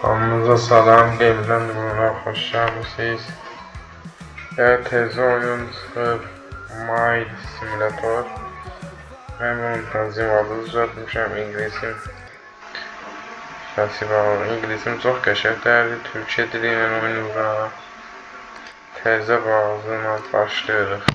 Hamınıza salam, qeybdən buna xoş gəlmisiniz. təzə oyun çıxıb, Mile Simulator. Mən bunun tanzim adı düzəltmişəm, İngilisim. İngilisim çox qəşəngdir, Türkçə dili ilə oynayıram. Təzə bazına başlayırıq.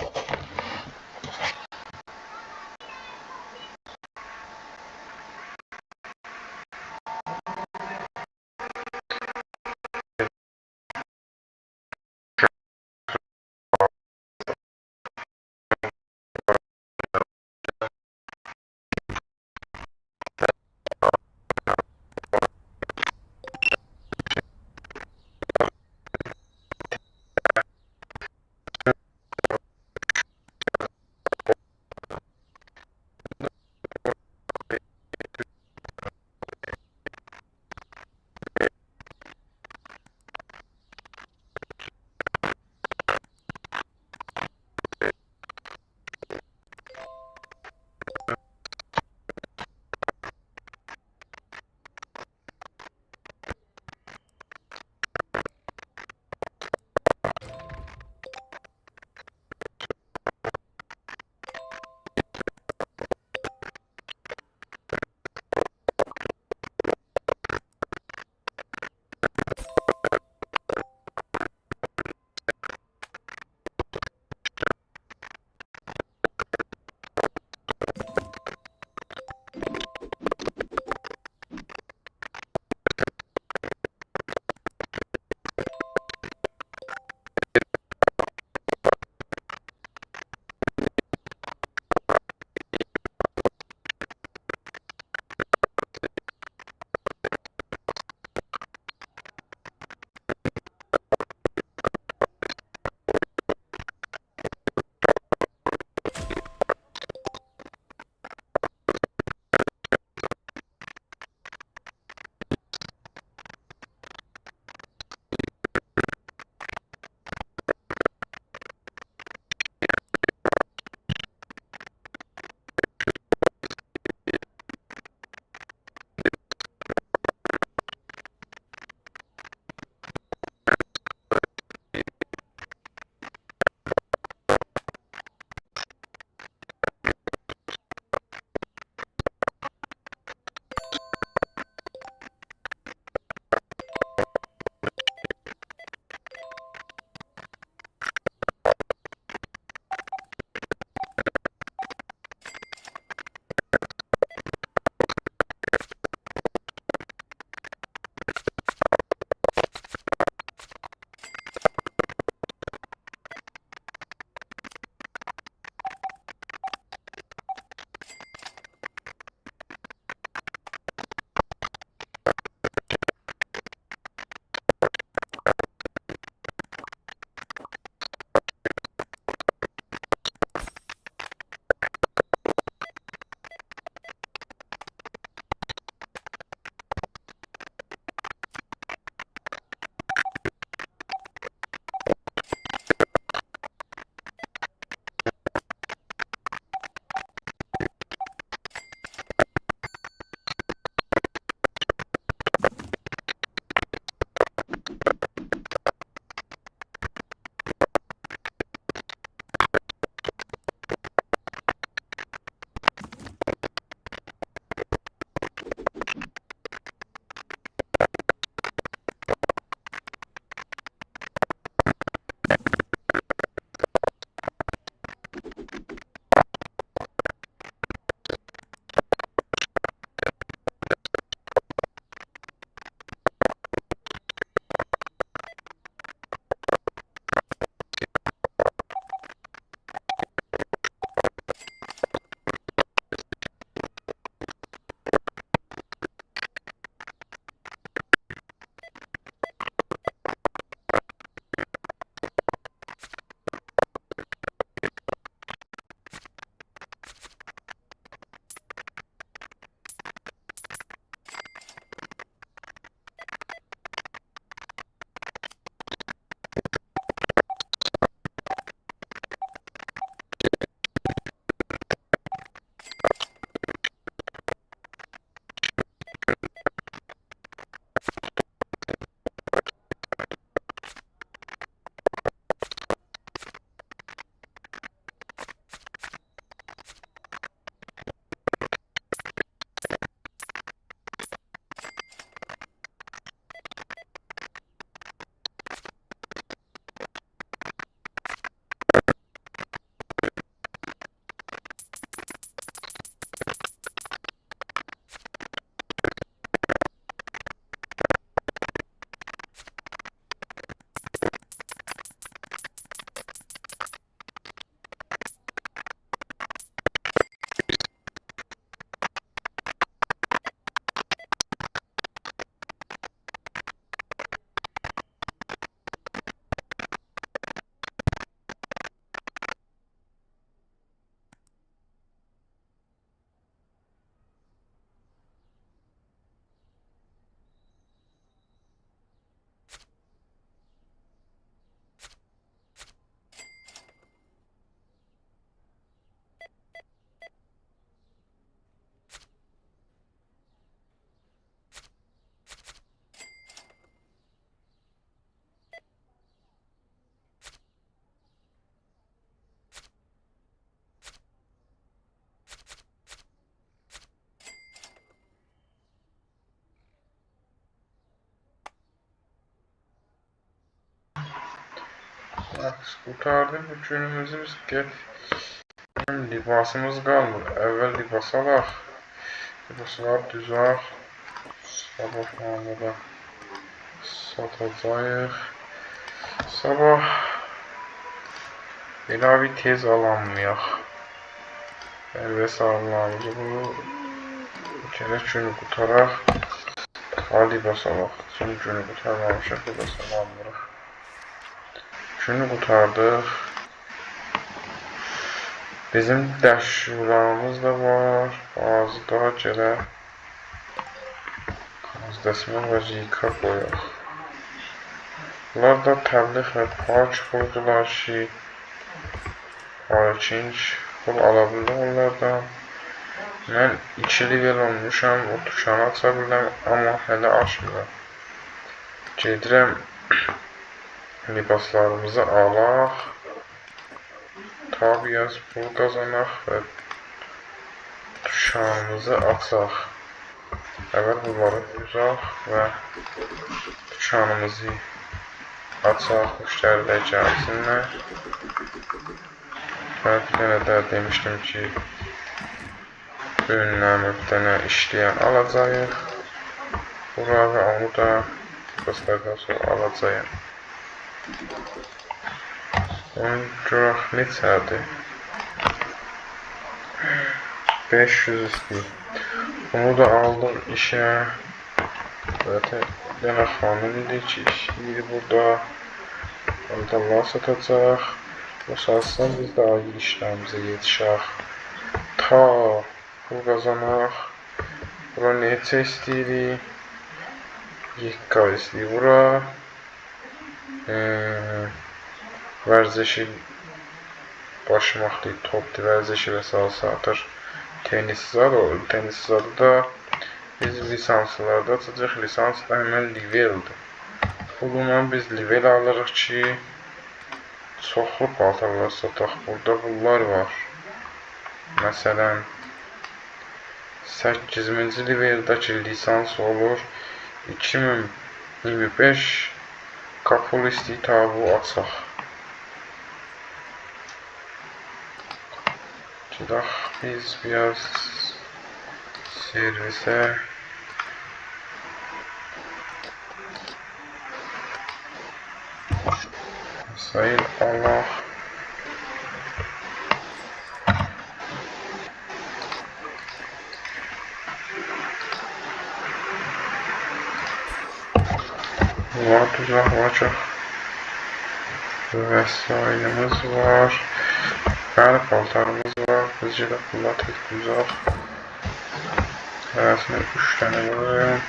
Kurtardık günümüzü biz get. Libasımız qalmır. Əvvəl libas alaq. Libaslar düzək. Sabah da satacağıq. Sabah elə bir tez alanmayaq. Əlvə sağlamımızı bu gərək günü qutaraq. Libas alaq. Şimdi günü qutarmamışıq. Libas alanmırıq. Günü qutardıq. Bizim dəşurlarımız da var. Bazı daha gələ Qazdəsmə və Zika qoyaq. Bunlar da təbliğ və parç qurdular ki, parkinç pul ala bildim onlardan. Mən 2 level olmuşam, o dükkanı aça biləm, amma hələ açmıram. Gedirəm, libaslarımızı alaq. Tabi yaz pul qazanaq və dükkanımızı açaq. Əvvəl bunları uzaq və dükkanımızı açaq, müştərilər gəlsinlər. Və bir dənə də demişdim ki, ürünlərin bir dənə işləyən alacağıq. Bura və onu da libaslardan sonra alacağım. Onu görək neçədir? 500 istəyir. Onu da aldım işə. Zaten dənə xanım idi ki, işləyir burada. Onu da Allah satacaq. O satsın biz də ayır işlərimizə yetişək. Ta pul qazanaq. Bura neçə istəyirik? 7K istəyir bura. Vərzişi başlamaqdır, topdur, vərzişi və salsa atır. Tenis zadı da biz lisanslarda açacaq. Lisans da həmən leveldir. Pulundan biz level alırıq ki, çoxlu paltarlar sataq. Burada bunlar var. Məsələn, 8-ci leveldəki lisans olur. 2025 kapul istəyir tabu açaq. Gedək biz biraz servisə. Sayıl Allah. Var tuzaq var çox. Vəsailimiz var. Bəli paltarımız var. Biz gedək bunlar tek tuzaq. Hərəsini 3 dənə vurayım.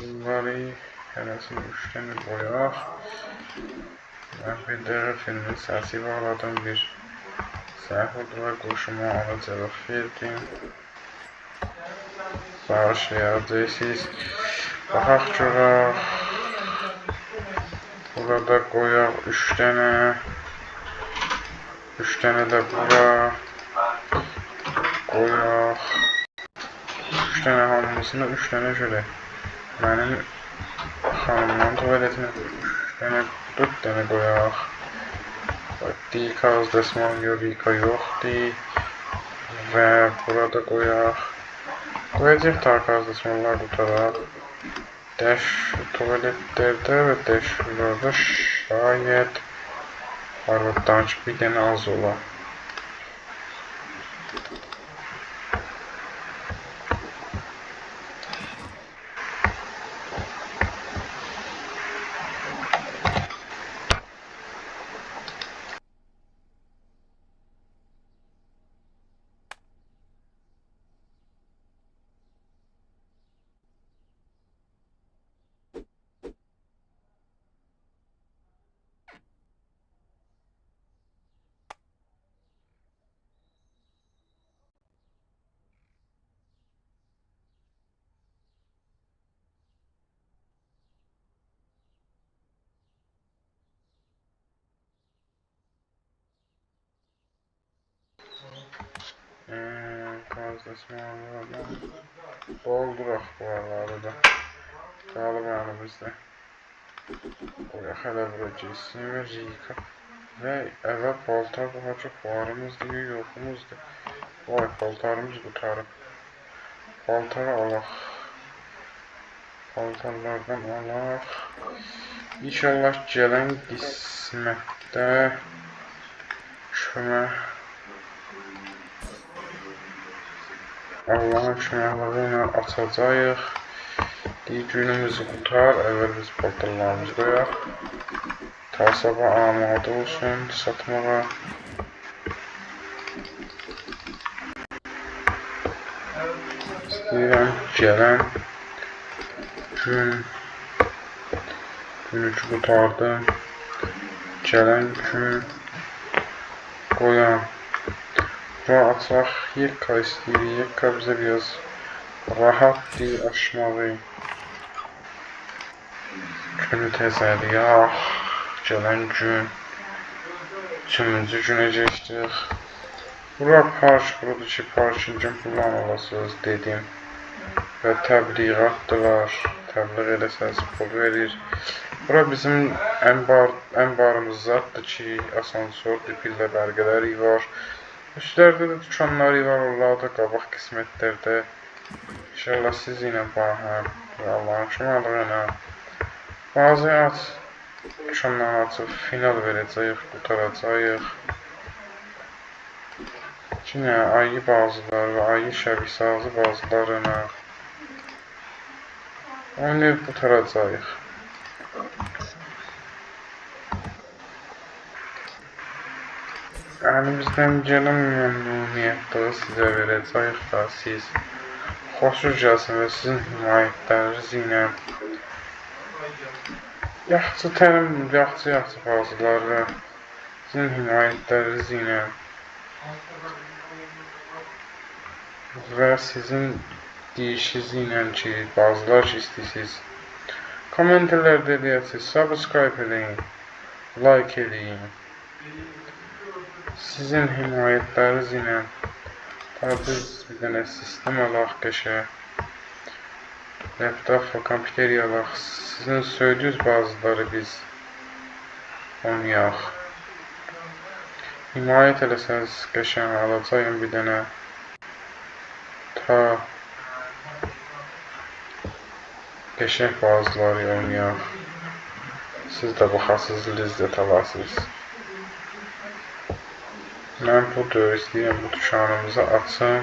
Bunları hərəsini 3 dənə qoyaq. Mən bir də filmin səsi bağladım. Bir səhv oldu və qoşuma ona cavab verdim. Bağışlayacaqsınız. Baxaq görək. Burada qoyaq 3 dənə. 3 dənə də bura qoyaq. 3 dənə hamısına 3 dənə görək. Mənim xanımdan tuvaletine 3 dənə, 4 dənə qoyaq. Dika dəsmal yorika yoxdur. Və burada qoyaq. Qoyacaq tarkaz dəsmallar qutaraq. Dəş tuvaletlərdə və dəşlərdə şayət arvaddan ki bir dənə az ola. Gazlaşmalardan dolduraq buraları da. Qalıbanı bizdə. Qoyaq hələ bura geçsin və Rika. Və əvvəl paltar daha çox varımızdır, yoxumuzdur. Vay, paltarımız qutarıb. Paltarı alaq. Paltarlardan alaq. İnşallah gələn qismətdə kömək Allahın köməkliyi ilə açacağıq. Günümüzü qutar, əvvəl biz paltarlarımızı qoyaq. Ta sabah amadə olsun satmağa. İstəyirəm gələn günü qutardım. Gələn gün qoyan. Bura açaq, yekka istəyirik. Yekka bizə biraz rahatdır aşmağı. Günü təzəliyək. Gələn gün 3-cü günə keçdik. Bura park, buradakı ki, parkingin pulunu alasınız dedim. Və təbliğatdılar. Təbliğ eləsəniz pul verir. Bura bizim ənbarımız zaddır ki, asansördir, pillə bərgələri var. Üstlərdə də dükanları var, onlar da qabaq qismətlərdə. İnşallah siz ilə baxın. Allahın köməkliyi ilə. Bazı dükanları açıb final verəcəyik, qutaracağıq. Yine ayı bazıları və ayı şəbih sazı bazılarına oynayıb qutaracağıq. Əlimizdən gələn məmnuniyyətləri sizə verəcəyik da siz xoşunuz gəlsin və sizin himayətləriniz ilə yaxşı bazıları sizin himayətləriniz ilə və sizin deyişiniz ilə ki, bazılar ki istəyirsiniz kommentarlarda eləyəsiniz, subscribe eləyin, like eləyin. Sizin himayətləriniz ilə biz bir dənə sistem alaq qəşəng, laptop və kompüter alaq. Sizin söydüyünüz bazıları biz oynayaq. Himayət eləsəniz qəşəng alacağım bir dənə. Ta qəşəng bazıları oynayaq. Siz də baxasınız, ləzzət alasınız. Mən bu dövr istəyirəm, bu dükanımızı açım.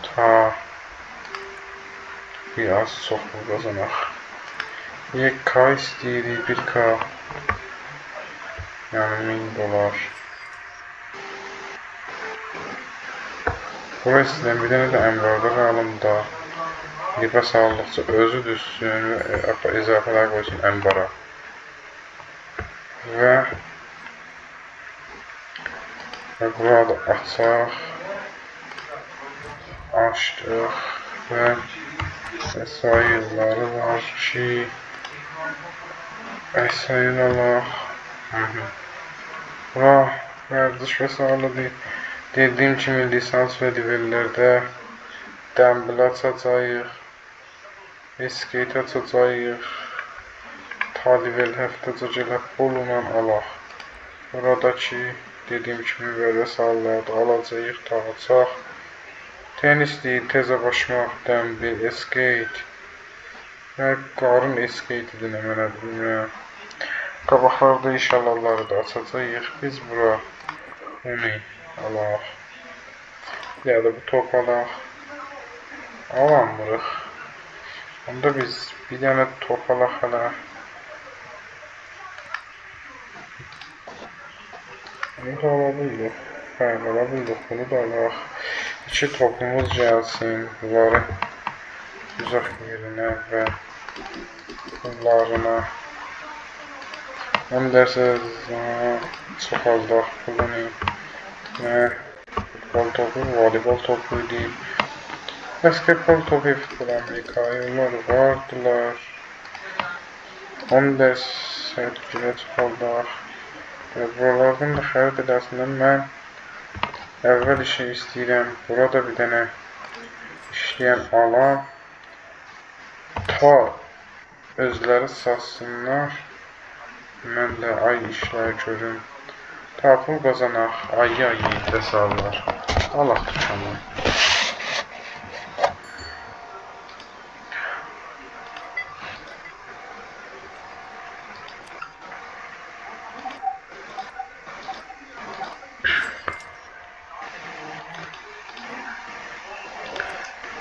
Ta biraz çox pul qazanaq. 1K istəyirik, 1K. Yəni $1000. Bura istəyirəm, bir dənə də ənbarda qalımda. Libə saldıqca özü düşsün və izafələr qoysun ənbara. Və burada açaq. Açdıq və əsayirləri var ki, əsayir alaq. Bura vərdiş və sağlıdır. Dediyim kimi lisans və nivellərdə dəmbil açacağıq. Skate açacağıq. Ta nivel həftəcə gələk pulunla alaq. Buradakı dediyim kimi vərdiş sağlıqlarda alacağıq, tağacaq. Tenisdir, tezə başmaq, dəmbil, skate. Və qarın skate edin, mənə bilmirəm. Qabaqlarda inşallahları da açacağıq. Biz bura onu alaq. Ya da bu top alaq. Alamırıq. Onda biz bir dənə top alaq hələ. Bunu da alabilirik. Bəli, alabilirik. Bunu da alaq. 2 topumuz gəlsin. Bunları uzaq yerinə və bunlarına. Onu derseniz çoxaldaq pulunu. Futbol topu, voleybol topuydu. Basketbol topu, futbol Amerikalılar vardılar. Onu derseniz çoxaldaq. Buralardan da xərid edəsindən mən Əvvəl işi istəyirəm. Burada bir dənə işləyən alam. Ta özləri satsınlar. Mən də ay işlər görüm. Ta pul qazanaq. Ayı iyidə sallar. Alaq dükanı.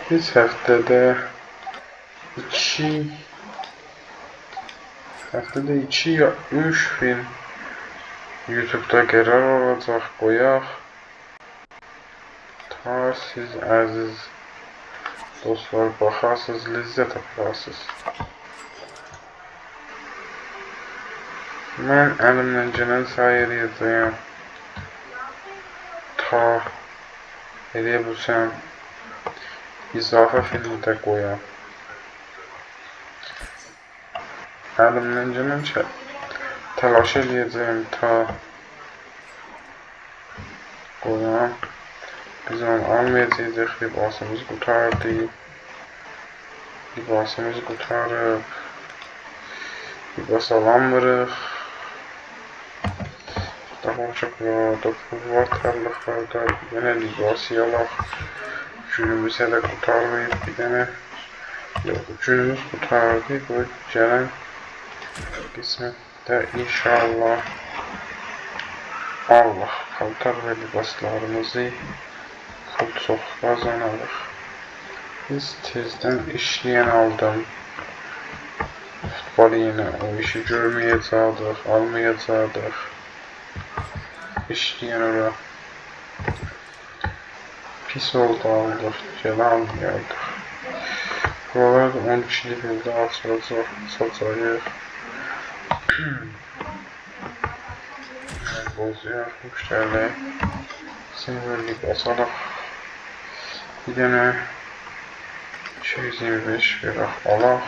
Biz həftədə 2 ya 3 film YouTube'da qərar olacaq, qoyaq. Ta siz əziz dostlar baxarsınız, ləzzət aparasınız. Mən əlimdən gələn səy eləyəcəyəm. Ta eləyə bilsəm izafə filmi də qoyam. Əlimdən gələn təlaş eləyəcəyim ta qoyam. Biz onu almayacaq, libasımız qutardı. Libasımız qutarıb. Libas alamırıq. Daha çox burada pul var tarlıqlarda. Bir dənə libas yalaq. Günümüz hələ qutarmayıb. Bir dənə günümüz qutardı. Bu gələn qismətdə inşallah Allah paltar və libaslarımızı pul çox qazanarıq. Biz tezdən işləyən aldım. Futbol yenə o işi görməyəcəkdik, almayacaqdik. İşləyən ora pis oldu aldıq, gələ almayardıq. Buralar da 12 leveldə açılacaq, satacaq. Bozuyaq, müştəri sinirlik basalaq. Bir dənə 225 verək alaq.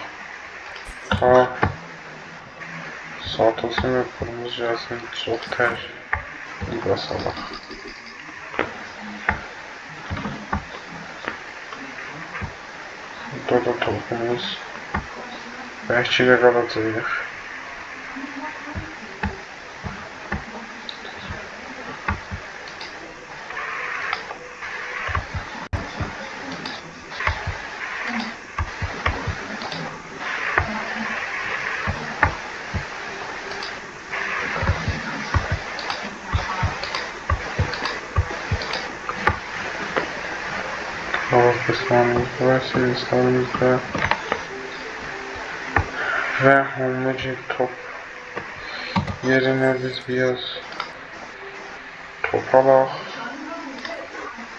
Ta satılsın və pulumuz gəlsin, çox tərli basalaq. Burada da topumuz bəlkə də qalacaq. Hava kısmımızda ve silgislerimizde ve homology top yerine biz biraz top alaq.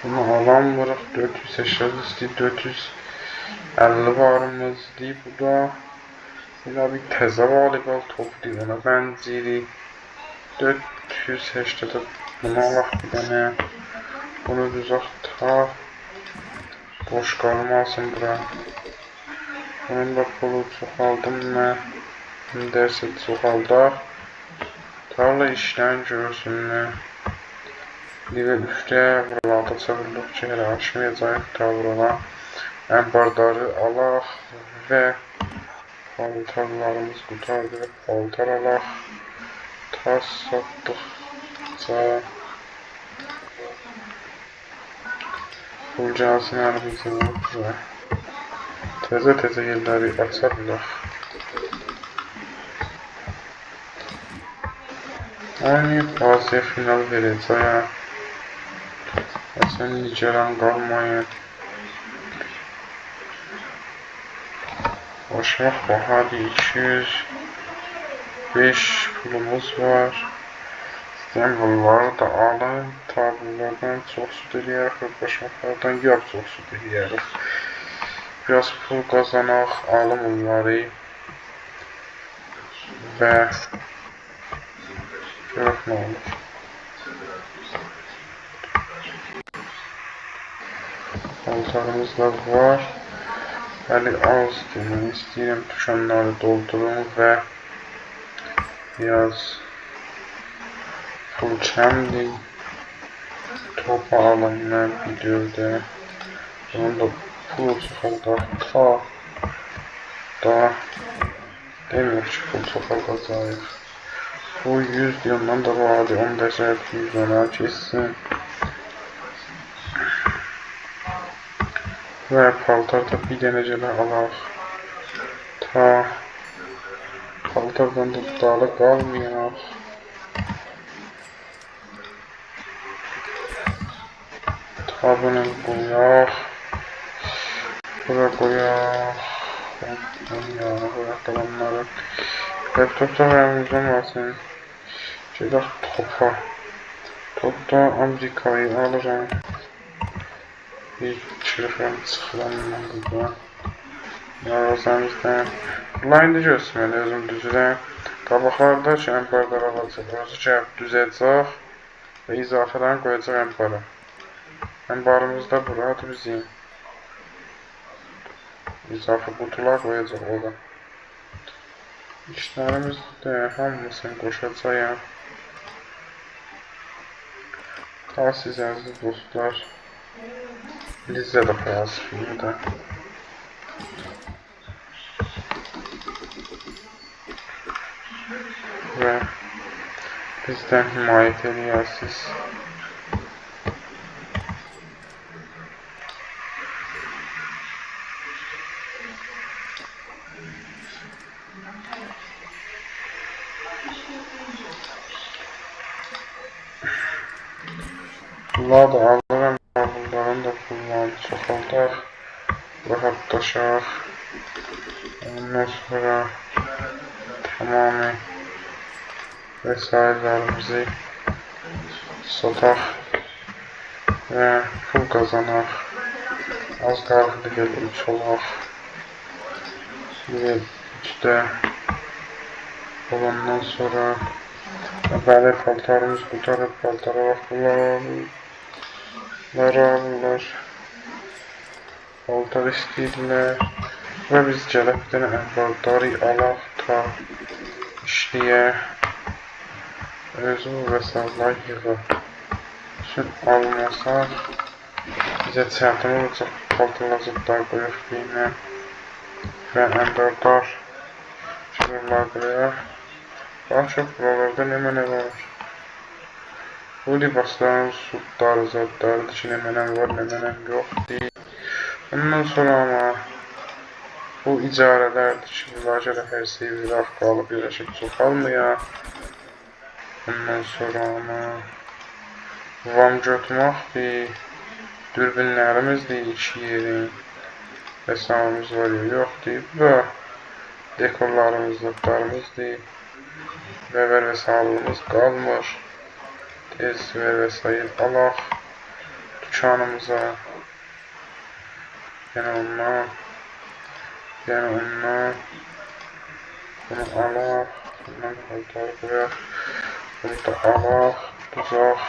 Bunu alamırıq. 480 istəyir, 450 varımız deyib. Bu da elə bir təzə voleybol topdur. Ona bənzirik. 480 bunu alaq bir dənə. Bunu düzək ta boş qalmasın bura. Bunun da pulu çoxaldım mən. Dərsə çoxaldaq. Tarla işlən görsünlər. Level 3'də buralarda çabırlıq ki, hələ açmayacaq. Ta buradan ənbardarı alaq və paltarlarımız qutardı. Paltar alaq. Ta satdıqca pul gəlsin əlimizə və təzə yerləri aça bilək. Oynayıb bazıya final verəcəyəm. Sən nigaran qalmayın. Başmaq bahadır 205 pulumuz var. İstəyən bunları da alın. Ta bunlardan çox süd eləyərək və başmaqlardan yağ çox süd eləyərək. Biraz pul qazanaq, alım onları və görək nə olur. Paltarımız da var. Hələ azdır. Mən istəyirəm dükanları doldurun və biraz pul kəmdir. Topa alınan videoda onu da pul çıxaldaq. Da demir ki pul çıxaldacaq. Bu 100 ondan da vardı. 10 dəsək 100 ona keçsin. Və paltarda bir dənə gələ alaq. Ta paltardan da dalı qalmayaq. Ta bunu qoyaq. Bura qoyaq. Bura qalanları. Laptopda rəmizdən olsun. Gedək topa. Topda Amerikayı alırım. Bir çırpım çıxıram burada. Yarazamızdan. Bunlar indi göstərməli özüm düzürəm. Qabaqlarda ki, əmbarlar alacaq. Özü gəlib düzəcək və izafələrini qoyacaq əmbara. Əmbarımızda buradır bizim. İzafə qutular qoyacaq orada. İşlərimizdə hamısını qoşacağım. Ta siz əziz dostlar. Bizdə də yazıq yine də. Və bizdən himayət edəyəsiniz. Bunlar da alırım. Bunların da pullarını çoxaldaq. Rahatlaşaq. Ondan sonra tamamı vesairələrimizi sataq və pul qazanaq. Az qarıqlı gəl 3 olaq. Bir 3-də olandan sonra bəli paltarımız qutarıb paltara bax bunlar paltar istəyirlər və biz gələk bir dənə əmbardari alaq ta işləyə özü və sağlar yığaq. Üçün almasaq bizə çərtəm olacaq paltarlacıqlar qoyaq deyinə və əmbardar şurlar qoyaq. Daha çox buralarda nə mənə var. Bu libasların sudları, zadlarıdır ki, nə mənəm var, nə mənəm yox deyil. Ondan sonra ama bu icarələrdir ki, bunlar görə hər şey viraq qalıb, yerləşib çoxalmaya. Ondan sonra ama vam götürməkdir, dürbünlərimizdir, 2 yerin hesabımız var ya, yoxdur. Bu dekorlarımız, zadlarımızdır. Və ver və sağlığımız qalmır. Tez ver və sayıl alaq dükkanımıza. Yəni ondan bunu alaq, bundan paltar qoyaq, bunu da alaq, düzaq,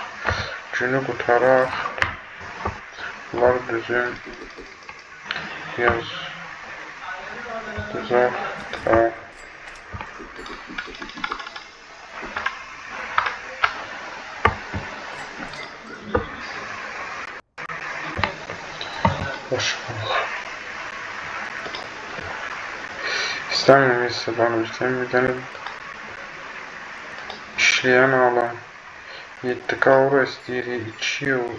günü qutaraq, bunları düzün, yaz, düzaq, ta. İstəmirəm hesablanım, istəyəm bir dənə işləyən alam 7 qavra istəyirik, 2 yıl,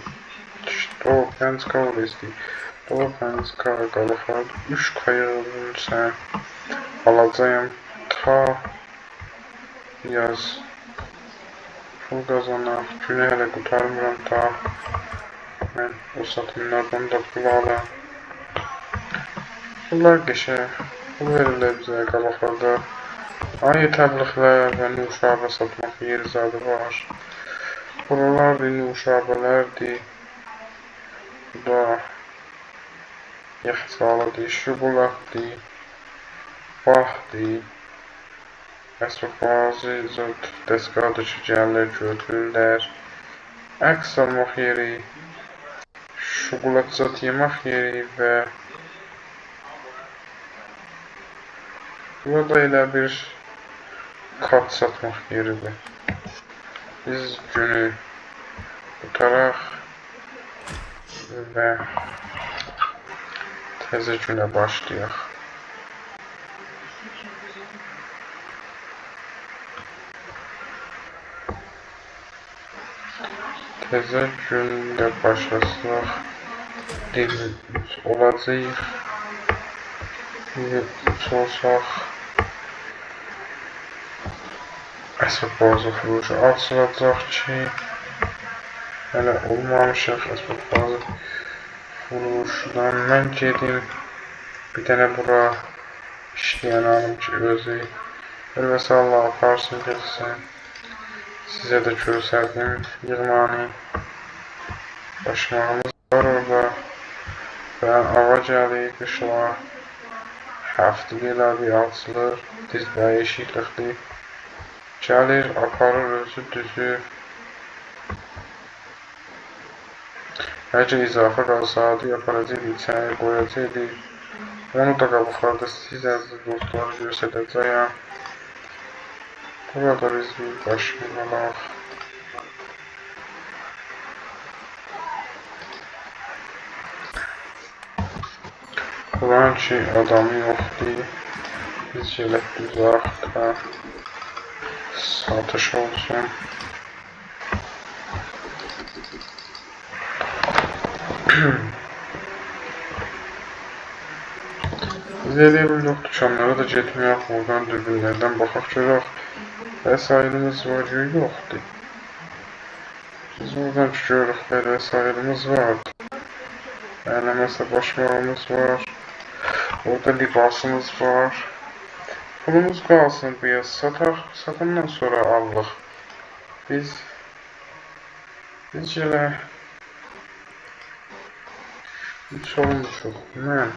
5 qavra istəyirik, 5 qavra qalaqlar, 3 qayığın sən alacağım ta yaz pul qazanaq, günü hələ qutarmıram ta mən o satımlardan da pul alam. Bunlar qəşəng, pul verirlər bizə qabaqlarda. Ayı təbliğlər və nuşabə satmaq yeri zadı var. Buralardır, nuşabələrdir. Bu da yaxçalıdır, şubulatdır, baxdır. Əsrə bazı dəstqadır ki, gəlirlər, götürürlər. Əks almaq yeri, şokolat zat yemək yeri və burada elə bir kart satmaq yeridir. Biz günü qutaraq və təzə günə başlayaq. Təzə gündə başlasaq, dilimiz olacaq, olsaq, əsbab bazı furuşu açılacaq ki, hələ olmamışıq əsbab bazı furuşudan. Mən gedim, bir dənə bura işləyən alım ki, özü vəsalla aparsın, gəlsin. Sizə də göstərdim yığmanı. Başmağımız var orada. Və ava gəlir, qışlar. Həftəli elədir, açılır. Dizbəyi eşiklikdir. Gəlir, aparır, özü düzür. Əgər izafə qalsaydı, aparacaq, içəyə qoyacaq. Onu da qabıqlarda siz əziz dostları göstərəcəyəm. Burada biz bir başlayalım. Buran ki, adamı yoxdur. Biz gələk düzaq da satış olsun. Biz elə bildik, dükanlara da getməyək, oradan dürbünlərdən baxaq görək. Vəsailimiz var, yoxdur. Biz oradan görürük, belə vəsailimiz var. Eləməsə başmağımız var. Orada libasımız var. Pulumuz qalsın, biraz sataq, satandan sonra alıq. Biz gələ hiç olmuşuq. Mən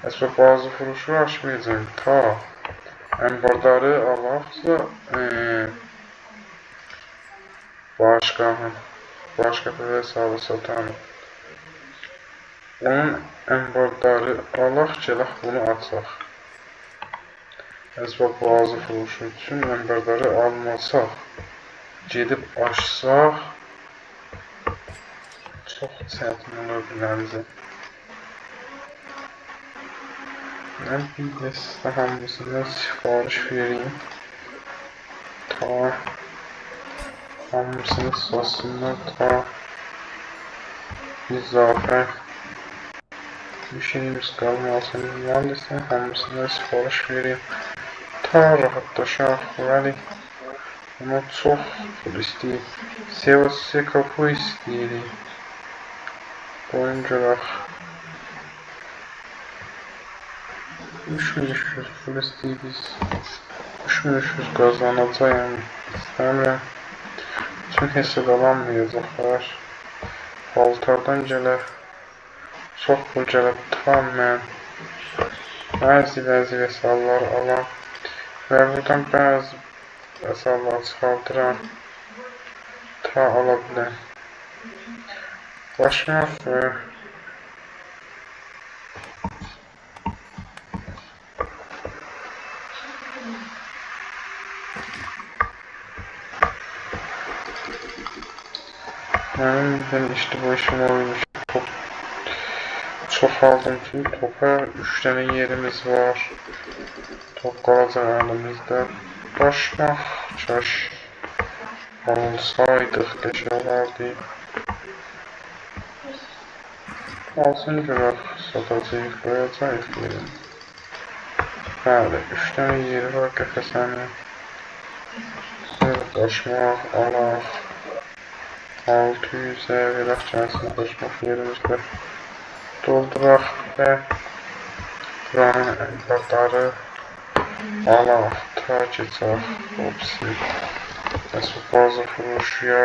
əsbab bazı furuşu açmayacağım ta ənbardarı alaqsa başqa hesabı satanım. Onun ənbardarı alaq, gələk bunu açaq. Əsbab bazı furuşu üçün ənbardarı almasaq, gedib açsaq, çox çətin olur biləmizə. Mən bir də sizə hamısına sifariş vereyim. Ta hamısını sasınlar, ta izafə bir şeyimiz qalmasın. Yəni sizə hamısına sifariş vereyim. Ta rahatlaşaq, vəli ona çox pul istəyir. Sevası kapı istəyirik. Qoyun görək. 3300 pul istəyirik. 3300 qazanacağım. İstəmirəm. Üçün hesab alamayacaqlar. Paltardan gələr. Çox pul gəlib tutan mən. Bəzi vəsallar alam. Və buradan bəzi vəsallar çıxaldıram. Ta ala biləm. Başmaq və mənim işte bu işim oymuş. Çox aldım ki, topa 3 dənə yerimiz var. Top qalacaq əlimizdə. Başmaq kaş olsaydıq, qəşə olardı. Alsın görək, satacaq, qoyacaq yerin. Bəli, 3 dənə yeri var qəfəsənin. Qaçmaq, alaq. 600'ə verək gəlsin, qaçmaq yerimizdə. Dolduraq və buranın ənbardarı alaq, ta keçək. Hopsi. Əsbab bazı furuşuya.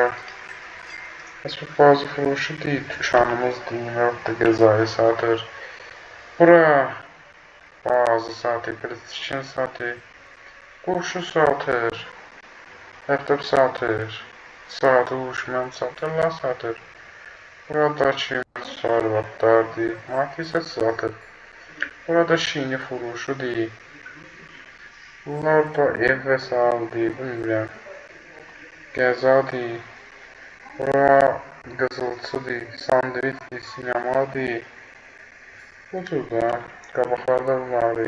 Əsbab bazı furuşu deyil, dükanımız deyil, da qəzayı satır. Bura bazı satır, PlayStation satır, qurşu satır, laptop satır, saatı uşman satırlar satır. Buradakı sarvatlardır, matisə satır. Burada şini furuşu deyil. Bunlar da ev vəsaildir, bilmirəm. Qəzadır. Bura qızılçıdır, sandviçdir, sinemadır. Bu cür də qabaqlarda bunları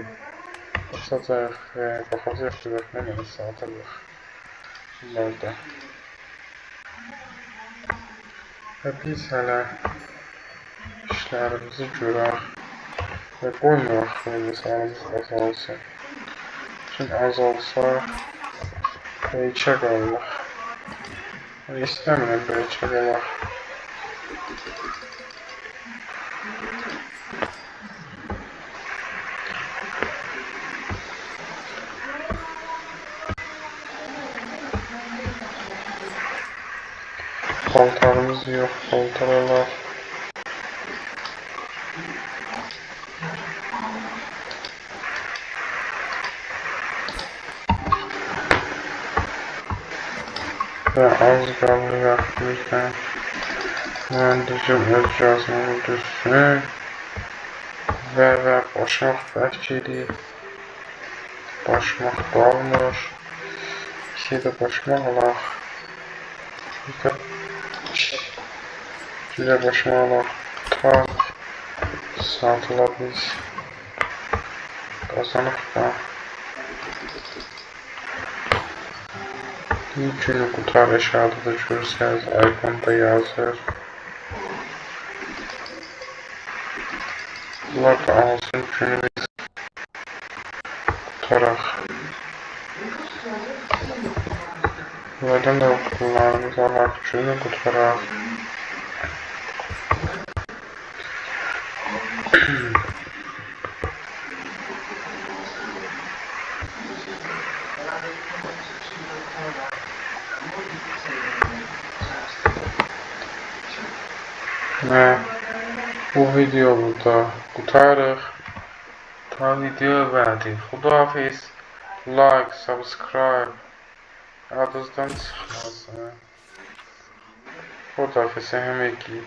açacaq və baxacaq ki, nə mənə satırıq bunlarda. Və biz hələ işlərimizi görək və qoymayaq sayımız azalsın. Çünki azalsa beykə qalırıq. İstəmirəm beykə qalaq. Paltarımız yox, paltar alaq. Və az qalır vaxtımızdan. Mən düzüm öz yazmamı düzsün. Və başmaq bərk edir. Başmaq qalmır. İki də başmaq alaq. Güzel başıma alaq. Tak. Satıla biz qazanıq da. İlk günü qutar aşağıda görürsəniz, iPhone-da yazır. Bunlar da alsın günü biz qutaraq. Bunlardan da bunlarımızı alaq, günü qutaraq. Və bu video burada qutarıq. Ta video bədi. Xudahafiz. Like, subscribe. Adınızdan çıxmasın. Xudahafiz həməkli.